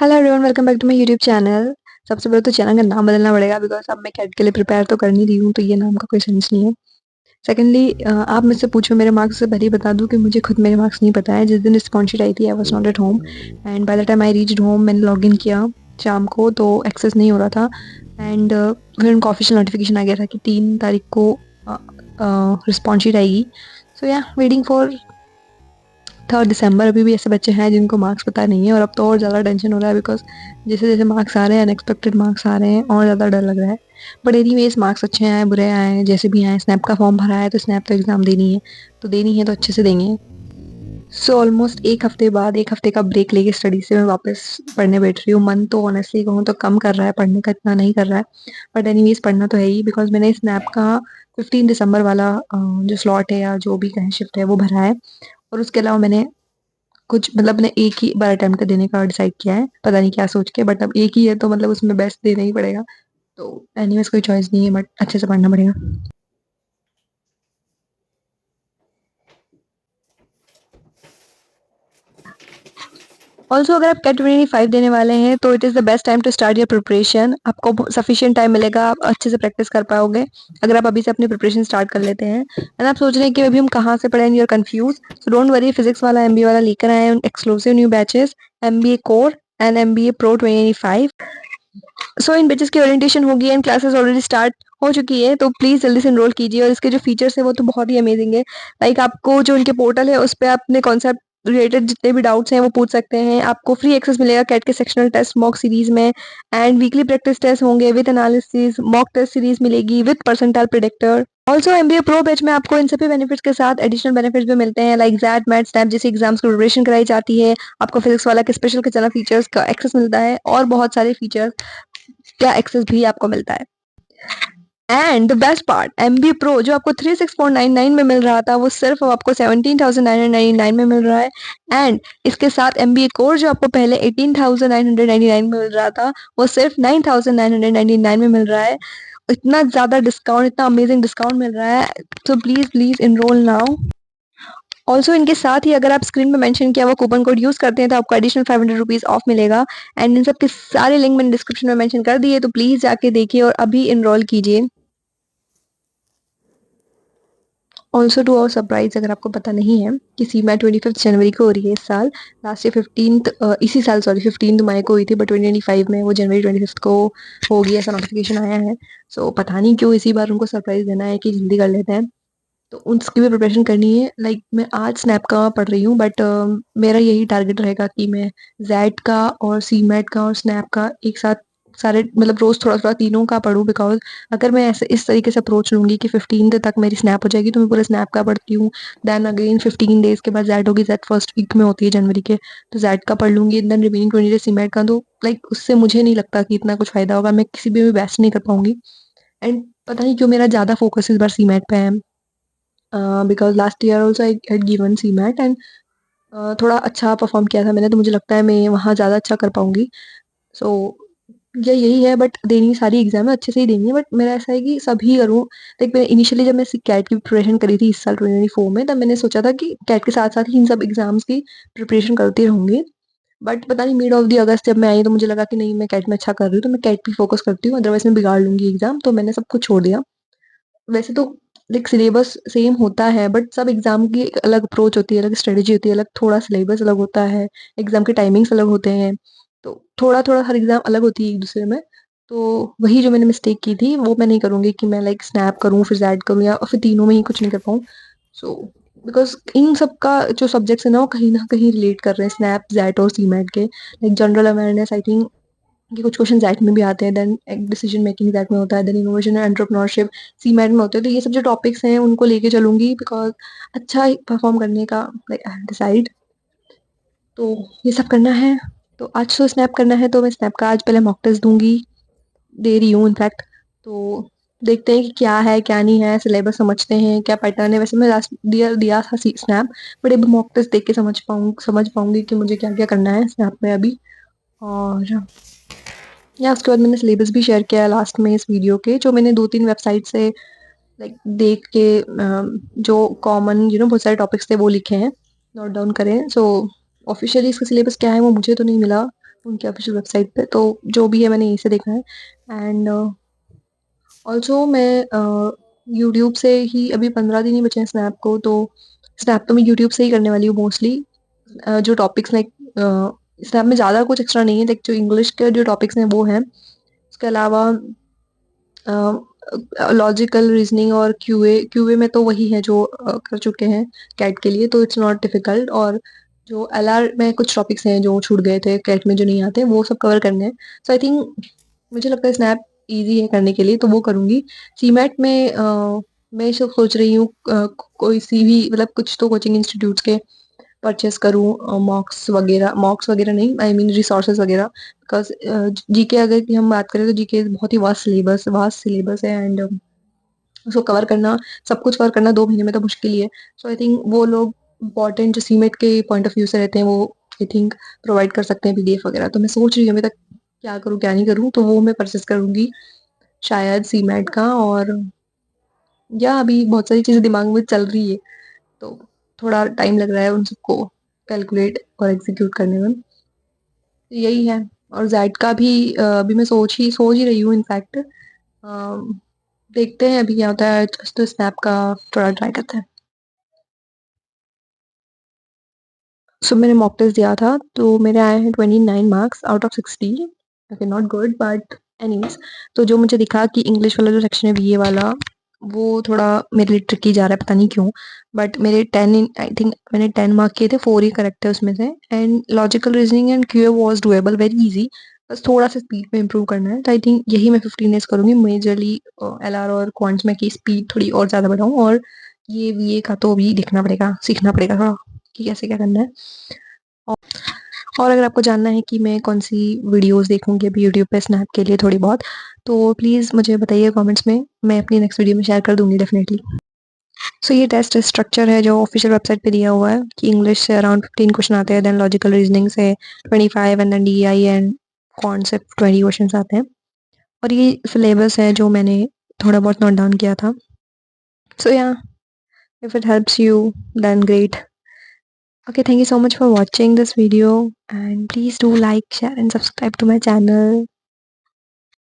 Hello everyone, welcome back to my YouTube channel. सबसे पहले तो चैनल का नाम बदलना पड़ेगा बिकॉज अब मैं कैट के लिए प्रिपेयर तो कर नहीं रही हूँ, तो ये नाम का कोई सेंस नहीं है। सेकेंडली, आप मुझसे पूछो मेरे मार्क्स से पहले ही बता दूं कि मुझे खुद मेरे मार्क्स नहीं पता है। जिस दिन स्पॉन्चशीट आई थी I was not at home, and by the time I reached home मैंने लॉग इन किया शाम को तो एक्सेस नहीं हो रहा था। एंड फिर उनका ऑफिशियल नोटिफिकेशन आ गया था कि 3 तारीख को रिस्पॉन्चशीट आएगी। सो या वेटिंग फॉर 3 दिसंबर। अभी भी ऐसे बच्चे हैं जिनको मार्क्स पता नहीं है, और अब तो और ज़्यादा टेंशन हो रहा है बिकॉज जैसे जैसे मार्क्स आ रहे हैं, अनएक्सपेक्टेड मार्क्स आ रहे हैं, और ज़्यादा डर लग रहा है। बट एनीवेज, मार्क्स अच्छे आए बुरे आए जैसे भी आए, स्नैप का फॉर्म भरा है तो स्नैप तो एग्ज़ाम देनी है, तो देनी है तो अच्छे से देंगे। सो ऑलमोस्ट एक हफ्ते बाद, एक हफ्ते का ब्रेक लेके स्टडी से मैं वापस पढ़ने बैठ रही हूँ। मन तो ऑनेस्टली कहूँ तो कम कर रहा है, पढ़ने का इतना नहीं कर रहा है, बट एनीवेज पढ़ना तो है ही बिकॉज मैंने स्नैप का 15 दिसंबर वाला जो स्लॉट है या जो भी कहें शिफ्ट है वो भरा है। और उसके अलावा मैंने कुछ मतलब मैंने एक ही बार अटेम्प्ट देने का डिसाइड किया है, पता नहीं क्या सोच के, बट अब एक ही है तो मतलब उसमें बेस्ट देना ही पड़ेगा। तो एनीवेज कोई चॉइस नहीं है, बट अच्छे से पढ़ना पड़ेगा। ऑल्सो अगर आप कैट 25 देने वाले हैं तो it is the best time to start your preparation. आपको सफिशिएंट टाइम मिलेगा, आप अच्छे से प्रैक्टिस कर पाओगे अगर आप अभी से अपनी प्रिपरेशन स्टार्ट कर लेते हैं। एंड आप सोच रहे हैं कि अभी हम कहाँ से पढ़ें, you're confuse, so don't worry, physics वाला एमबीए वाला लेकर आए हैं exclusive new batches, MBA core and MBA pro 2025। So इन बैचेस की ओरिएंटेशन होगी एंड क्लासेस ऑलरेडी स्टार्ट हो चुकी है, तो प्लीज़ जल्दी से एनरोल कीजिए। और इसके जो फीचर्स है वो तो बहुत ही अमेजिंग है। लाइक आपको जो इनके पोर्टल है उस पे अपने कॉन्सेप्ट रिलेटेड जितने भी डाउट्स हैं वो पूछ सकते हैं। आपको फ्री एक्सेस मिलेगा कैट के सेक्शनल टेस्ट मॉक सीरीज में, एंड वीकली प्रैक्टिस टेस्ट होंगे with analysis, mock test series मिलेगी with percentile predictor. Also MBA pro batch में आपको इन सभी बेनिफिट्स के साथ एडिशनल बेनिफिट्स भी मिलते हैं, लाइक जैट मैट स्नैप जैसी एग्जाम्स की प्रिपरेशन कराई जाती है। आपको फिजिक्स वाला के स्पेशल किचन फीचर्स का एक्सेस मिलता है, और बहुत सारे फीचर्स का एक्सेस भी आपको मिलता है। And the best part, MB pro जो आपको 36.99 में मिल रहा था वो सिर्फ अब आपको 17,999 में मिल रहा है। एंड इसके साथ एमबीए कोर जो आपको पहले 18,999 में मिल रहा था वो सिर्फ 9,999 में मिल रहा है। इतना ज़्यादा डिस्काउंट, इतना अमेजिंग डिस्काउंट मिल रहा है, तो please please enroll now. Also इनके साथ ही अगर आप स्क्रीन पे मेंशन किया हुआ कूपन कोड यूज़ करते हैं तो आपको एडिशनल 500 रुपीज़ ऑफ मिलेगा। एंड इन सब के सारे लिंक मैंने डिस्क्रिप्शन में मेंशन कर दिए, तो प्लीज़ जाके देखिए और अभी इनरोल कीजिए। ऑल्सो टू आवर सरप्राइज, अगर आपको पता नहीं है कि सीमैट 25 जनवरी को हो रही है इस साल। लास्ट ईयर 15 इसी साल सॉरी 15 मई को हुई थी, बट 2025 में वो जनवरी 25 को होगी ऐसा नोटिफिकेशन आया है। सो पता नहीं क्यों इसी बार उनको सरप्राइज देना है कि जल्दी कर लेते हैं, तो उसकी भी प्रिपरेशन करनी है। लाइक मैं आज स्नैप का पढ़ रही हूँ, बट मेरा यही टारगेट रहेगा कि मैं जैट का और सी मैट का और स्नैप का एक साथ सारे मतलब रोज थोड़ा थोड़ा तीनों का पढूं। बिकॉज अगर मैं ऐसे इस तरीके से अप्रोच लूंगी कि 15 तक मेरी स्नैप हो जाएगी तो मैं पूरे स्नैप का पढ़ती हूँ, देन अगेन 15 डेज के बाद जैट होगी, जैट फर्स्ट वीक में होती है जनवरी के, तो जैट का पढ़ लूंगी, देन रिमेनिंग 20 डेज सी मैट का। तो लाइक उससे मुझे नहीं लगता कि इतना कुछ फायदा होगा, मैं किसी भी बेस्ट नहीं कर पाऊंगी। एंड पता नहीं क्यों मेरा ज्यादा फोकस इस बार सी मैट पे है, because last year also I had given CMAT and थोड़ा अच्छा परफॉर्म किया था मैंने, तो मुझे लगता है मैं वहाँ ज़्यादा अच्छा कर पाऊंगी। सो ये यही है, बट देनी सारी एग्जाम है, अच्छे से ही देनी है, बट मेरा ऐसा है कि सभी करूँ। लाइक मैंने इनिशियली जब मैं कैट की प्रिपरेशन करी थी इस साल 2024 में, तब मैंने सोचा था कि कैट के साथ साथ ही इन सब एग्जाम्स की प्रिपरेशन करती रहूंगी। बट पता नहीं मिड ऑफ द अगस्त जब मैं आई तो मुझे लगा कि नहीं, मैं कैट में अच्छा कर रही हूँ तो मैं कैट पे फोकस करती हूँ, अदरवाइज मैं बिगाड़ लूंगी एग्जाम, तो मैंने सब कुछ छोड़ दिया। वैसे तो लाइक सिलेबस सेम होता है, बट सब एग्जाम की एक अलग अप्रोच होती है, अलग स्ट्रेटेजी होती है, अलग थोड़ा सिलेबस अलग होता है, एग्जाम के टाइमिंग्स अलग होते हैं, तो थोड़ा थोड़ा हर एग्जाम अलग होती है एक दूसरे में। तो वही जो मैंने मिस्टेक की थी वो मैं नहीं करूंगी कि मैं लाइक स्नैप करूँ फिर जैड करूँ या फिर तीनों में ही कुछ नहीं कर पाऊँ। सो बिकॉज इन सब का जो सब्जेक्ट्स है ना कहीं रिलेट कर रहे हैं स्नैप जैट और सी मैट के। Like general awareness I think कि कुछ क्वेश्चन जैट में भी आते हैं, देन एक डिसीजन मेकिंग जैट में होता है, then innovation and entrepreneurship CMAT में होते हैं। तो ये सब जो टॉपिक्स हैं उनको लेके चलूंगी बिकॉज अच्छा परफॉर्म करने का लाइक आई डिसाइड, तो ये सब करना है। तो आज तो स्नैप करना है तो मैं स्नैप का आज पहले मॉक टेस्ट दूंगी, दे रही हूँ इनफैक्ट। तो देखते हैं कि क्या है क्या नहीं है, सिलेबस समझते हैं क्या पैटर्न है। वैसे मैं लास्ट दिया दिया था स्नैप, बट एक मॉक टेस्ट देख के समझ पाऊंगी कि मुझे क्या क्या करना है स्नैप में अभी। और या उसके बाद मैंने सिलेबस भी शेयर किया लास्ट में इस वीडियो के, जो मैंने 2-3 वेबसाइट से लाइक देख के जो कॉमन बहुत सारे टॉपिक्स थे वो लिखे हैं, नोट डाउन करें। सो ऑफिशियली इसका सिलेबस क्या है वो मुझे तो नहीं मिला, उनके ऑफिशियल वेबसाइट पे। तो जो भी है मैंने यहीं से देखा है। एंड ऑल्सो मैं यूट्यूब से ही, अभी 15 दिन ही बचे हैं स्नैप को, तो स्नैप तो मैं यूट्यूब से ही करने वाली हूँ मोस्टली। जो टॉपिक्स लाइक स्नैप में ज़्यादा कुछ एक्स्ट्रा नहीं है, लाइक जो इंग्लिश के जो टॉपिक्स हैं वो हैं। उसके अलावा लॉजिकल रीजनिंग और क्यूए में तो वही है जो कर चुके हैं कैट के लिए, तो इट्स नॉट डिफिकल्ट। और जो एलआर में कुछ टॉपिक्स हैं जो छूट गए थे कैट में जो नहीं आते, वो सब कवर करने हैं। सो आई थिंक मुझे लगता है स्नैप इजी है करने के लिए, तो वो करूंगी। सीमैट में मैं सब सोच रही हूँ कोई सी भी, मतलब कुछ तो कोचिंग इंस्टीट्यूट्स के परचेस करूँ, मॉक्स वगैरह नहीं, आई मीन रिसोर्सेज वगैरह। बिकॉज जीके अगर की हम बात करें तो जीके बहुत ही वास्ट सिलेबस है। एंड उसको कवर करना, सब कुछ कवर करना 2 महीने में तो मुश्किल ही है। सो आई थिंक वो लोग इम्पोर्टेंट जो सीमेट के पॉइंट ऑफ व्यू से रहते हैं, वो आई थिंक प्रोवाइड कर सकते हैं पीडीएफ वगैरह। तो मैं सोच रही हूँ अभी तक क्या करूँ क्या नहीं करूँ, तो वो मैं परचेस करूंगी शायद सीमेट का। और या अभी बहुत सारी चीजें दिमाग में चल रही है, तो थोड़ा टाइम लग रहा है उन सबको कैलकुलेट और एग्जीक्यूट करने में। तो यही है। और जैड का भी अभी मैं सोच ही रही हूँ इनफैक्ट। देखते हैं अभी क्या होता है, तो स्नैप का थोड़ा ट्राई करते हैं। सो मैंने मॉक टेस्ट दिया था, तो मेरे आए हैं 29 marks out of 60। Okay, not good but anyways. तो जो मुझे दिखा कि इंग्लिश वाला जो सेक्शन है बीए वाला, वो थोड़ा मेरे लिए ट्रिकी जा रहा है, पता नहीं क्यों। बट मेरे 10 आई थिंक मैंने 10 मार्क किए थे, 4 ही करेक्ट है उसमें से। And logical reasoning and QA was doable, very easy. बस थोड़ा सा स्पीड में इंप्रूव करना है, तो आई थिंक यही मैं 15 डेज करूंगी मेजरली। एलआर और क्वांट्स में की स्पीड थोड़ी और ज़्यादा बढ़ाऊँ। और ये वीए का तो अभी देखना पड़ेगा, सीखना पड़ेगा थोड़ा कि कैसे क्या करना है। और अगर आपको जानना है कि मैं कौन सी वीडियोस देखूंगी अभी यूट्यूब पे स्नैप के लिए थोड़ी बहुत, तो प्लीज़ मुझे बताइए कमेंट्स में, मैं अपनी नेक्स्ट वीडियो में शेयर कर दूंगी डेफिनेटली। सो ये टेस्ट स्ट्रक्चर है जो ऑफिशियल वेबसाइट पे दिया हुआ है कि इंग्लिश से अराउंड 15 क्वेश्चन आते हैं, देन लॉजिकल रीजनिंग से 25, and then DI and concept 20 question आते हैं। और ये सिलेबस है जो मैंने थोड़ा बहुत नोट डाउन किया था। So yeah, if it helps you then great. Okay, thank you so much for watching this video, and please do like, share and subscribe to my channel.